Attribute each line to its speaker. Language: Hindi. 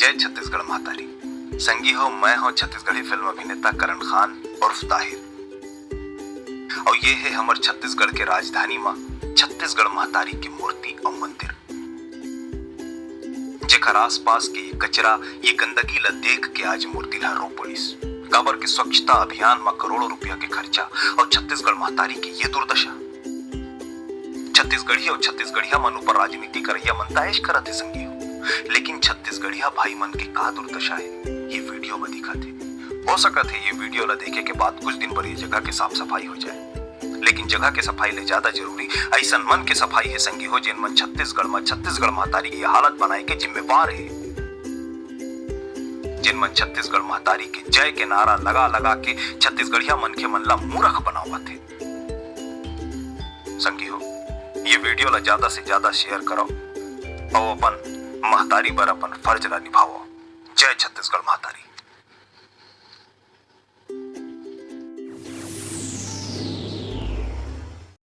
Speaker 1: जय छत्तीसगढ़ महातारी। संगी हो, मैं हूं छत्तीसगढ़ी फिल्म अभिनेता करण खान उर्फ ताहिर, और ये है हमर छत्तीसगढ़ के राजधानी मां छत्तीसगढ़ महातारी की मूर्ति और मंदिर, जेकर आसपास के ये कचरा, ये गंदगी ला देख के आज मूर्ति ला रो पड़िस। काबर के स्वच्छता अभियान में करोड़ों रुपया के खर्चा और छत्तीसगढ़ महातारी की ये दुर्दशा। छत्तीसगढ़िया और छत्तीसगढ़िया मन ऊपर राजनीति करैया मन दाएश करत है संगी हो, लेकिन छत्तीसगढ़िया भाई मन के का दुर्दशा है ये वीडियो में दिखत है। हो सकत है ये वीडियो ला देखे के बाद कुछ दिन पर ये जगह के साफ सफाई हो जाए, लेकिन जगह के सफाई ले ज्यादा जरूरी ऐसा मन के सफाई है संगी हो, जिन मन छत्तीसगढ़ महातारी की हालत बनाए के जिम्मेवार है, जिन मन छत्तीसगढ़ महातारी के जय के नारा लगा लगा के छत्तीसगढ़िया मन के मन ला मूर्ख बनावत है। संगी हो, ये वीडियो ला ज्यादा से ज्यादा शेयर करो और अपन महतारी बर अपन फर्ज ला निभाओ। जय छत्तीसगढ़ महातारी।